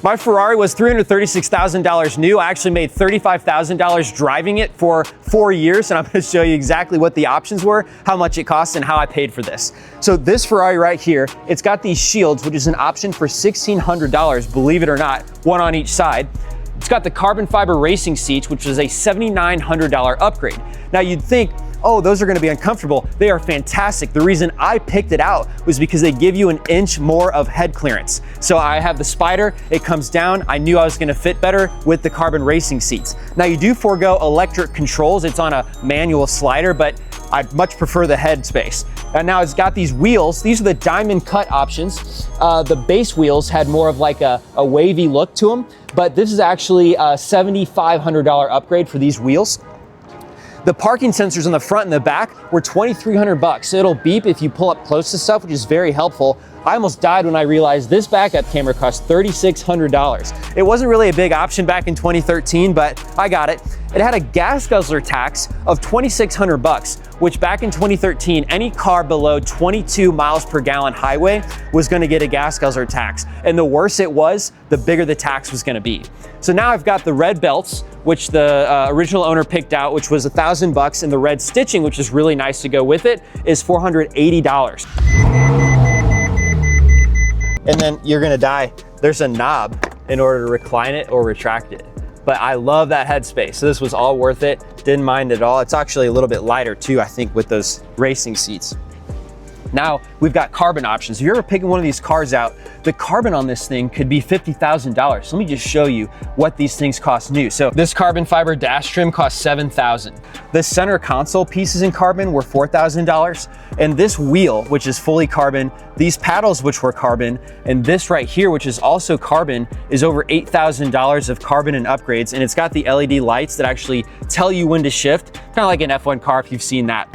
My Ferrari was $336,000 new. I actually made $35,000 driving it for 4 years, and I'm gonna show you exactly what the options were, how much it costs, and how I paid for this. So this Ferrari right here, it's got these shields, which is an option for $1,600, believe it or not, one on each side. It's got the carbon fiber racing seats, which is a $7,900 upgrade. Now you'd think, oh, those are gonna be uncomfortable. They are fantastic. The reason I picked it out was because they give you an inch more of head clearance. So I have the Spider, it comes down. I knew I was gonna fit better with the carbon racing seats. Now you do forego electric controls. It's on a manual slider, but I much prefer the head space. And now it's got these wheels. These are the diamond cut options. The base wheels had more of like a wavy look to them, but this is actually a $7,500 upgrade for these wheels. The parking sensors in the front and the back were $2,300. So it'll beep if you pull up close to stuff, which is very helpful. I almost died when I realized this backup camera cost $3,600. It wasn't really a big option back in 2013, but I got it. It had a gas guzzler tax of $2,600, which back in 2013, any car below 22 miles per gallon highway was gonna get a gas guzzler tax. And the worse it was, the bigger the tax was gonna be. So now I've got the red belts, which the original owner picked out, which was $1,000, and the red stitching, which is really nice to go with it, is $480. And then you're gonna die. There's a knob in order to recline it or retract it. But I love that headspace. So this was all worth it. Didn't mind it at all. It's actually a little bit lighter too, I think, with those racing seats. Now we've got carbon options. If you're ever picking one of these cars out, the carbon on this thing could be $50,000. So let me just show you what these things cost new. So this carbon fiber dash trim cost $7,000. The center console pieces in carbon were $4,000. And this wheel, which is fully carbon, these paddles, which were carbon, and this right here, which is also carbon, is over $8,000 of carbon and upgrades. And it's got the LED lights that actually tell you when to shift, kind of like an F1 car if you've seen that.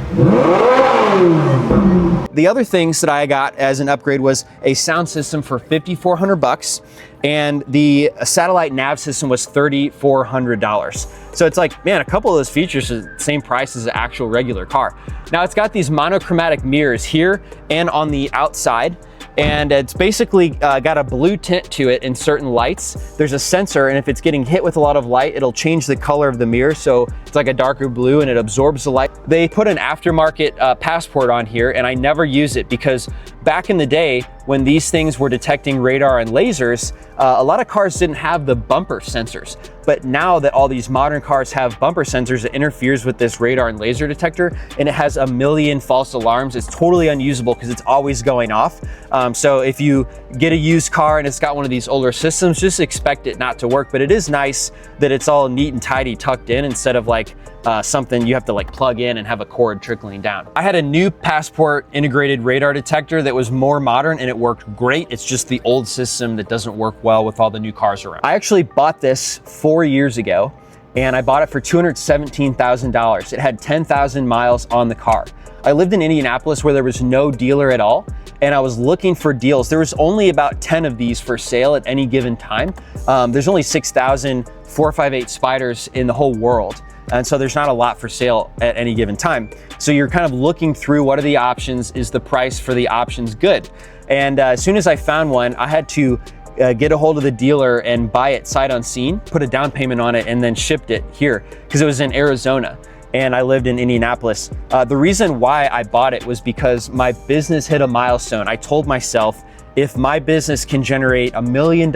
The other things that I got as an upgrade was a sound system for $5,400, and the satellite nav system was $3,400. So it's like, man, a couple of those features are the same price as an actual regular car. Now it's got these monochromatic mirrors here and on the outside. And it's basically got a blue tint to it in certain lights. There's a sensor, and if it's getting hit with a lot of light, it'll change the color of the mirror. So it's like a darker blue and it absorbs the light. They put an aftermarket passport on here, and I never use it because back in the day when these things were detecting radar and lasers, a lot of cars didn't have the bumper sensors. But now that all these modern cars have bumper sensors, it interferes with this radar and laser detector, and it has a million false alarms. It's totally unusable because it's always going off. So if you get a used car and it's got one of these older systems, just expect it not to work. But it is nice that it's all neat and tidy tucked in instead of like something you have to like plug in and have a cord trickling down. I had a new Passport integrated radar detector that was more modern and it worked great. It's just the old system that doesn't work well with all the new cars around. I actually bought this 4 years ago, and I bought it for $217,000. It had 10,000 miles on the car. I lived in Indianapolis where there was no dealer at all, and I was looking for deals. There was only about 10 of these for sale at any given time. There's only 6,000 458 Spiders in the whole world. And so there's not a lot for sale at any given time. So you're kind of looking through what are the options, is the price for the options good? And as soon as I found one, I had to get a hold of the dealer and buy it sight unseen, put a down payment on it, and then shipped it here because it was in Arizona and I lived in Indianapolis. The reason why I bought it was because my business hit a milestone. I told myself, if my business can generate $1 million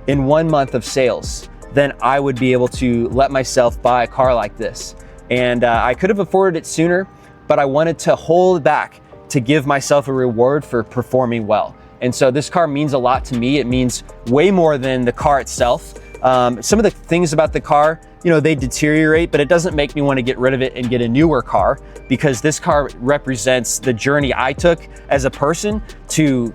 in 1 month of sales, then I would be able to let myself buy a car like this. And I could have afforded it sooner, but I wanted to hold back to give myself a reward for performing well. And so this car means a lot to me. It means way more than the car itself. Some of the things about the car, you know, they deteriorate, but it doesn't make me want to get rid of it and get a newer car, because this car represents the journey I took as a person to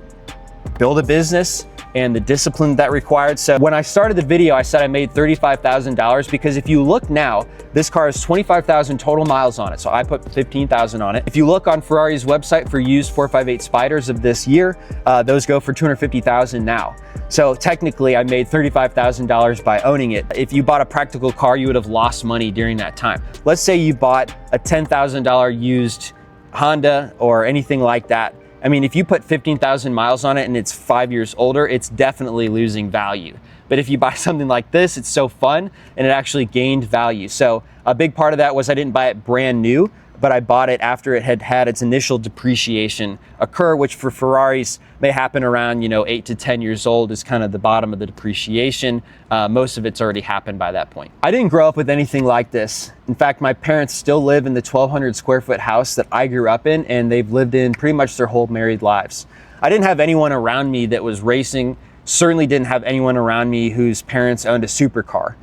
build a business and the discipline that required. So when I started the video, I said I made $35,000 because if you look now, this car has 25,000 total miles on it. So I put 15,000 on it. If you look on Ferrari's website for used 458 Spiders of this year, those go for 250,000 now. So technically I made $35,000 by owning it. If you bought a practical car, you would have lost money during that time. Let's say you bought a $10,000 used Honda or anything like that, I mean, if you put 15,000 miles on it and it's 5 years older, it's definitely losing value. But if you buy something like this, it's so fun and it actually gained value. So a big part of that was I didn't buy it brand new, but I bought it after it had had its initial depreciation occur, which for Ferraris may happen around, 8 to 10 years old is kind of the bottom of the depreciation. Most of it's already happened by that point. I didn't grow up with anything like this. In fact, my parents still live in the 1,200 square foot house that I grew up in, and they've lived in pretty much their whole married lives. I didn't have anyone around me that was racing, certainly didn't have anyone around me whose parents owned a supercar.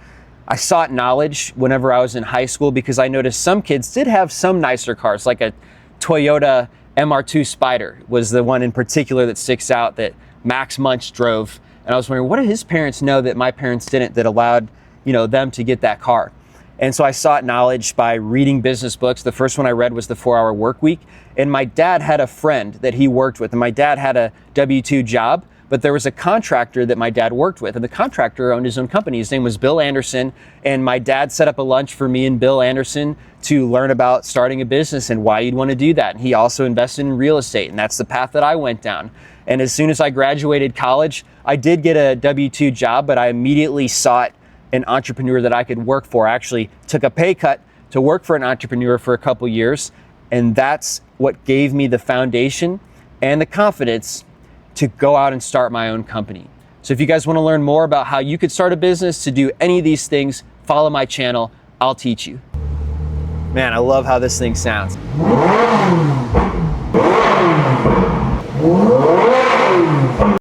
I sought knowledge whenever I was in high school because I noticed some kids did have some nicer cars, like a Toyota MR2 Spider was the one in particular that sticks out that Max Munch drove. And I was wondering, what did his parents know that my parents didn't that allowed, them to get that car? And so I sought knowledge by reading business books. The first one I read was The 4-Hour Workweek. And my dad had a friend that he worked with, and my dad had a W-2 job, but there was a contractor that my dad worked with, and the contractor owned his own company. His name was Bill Anderson, and my dad set up a lunch for me and Bill Anderson to learn about starting a business and why you'd want to do that. And he also invested in real estate, and that's the path that I went down. And as soon as I graduated college, I did get a W-2 job, but I immediately sought an entrepreneur that I could work for. I actually took a pay cut to work for an entrepreneur for a couple years, and that's what gave me the foundation and the confidence to go out and start my own company. So if you guys want to learn more about how you could start a business to do any of these things, follow my channel. I'll teach you. Man, I love how this thing sounds.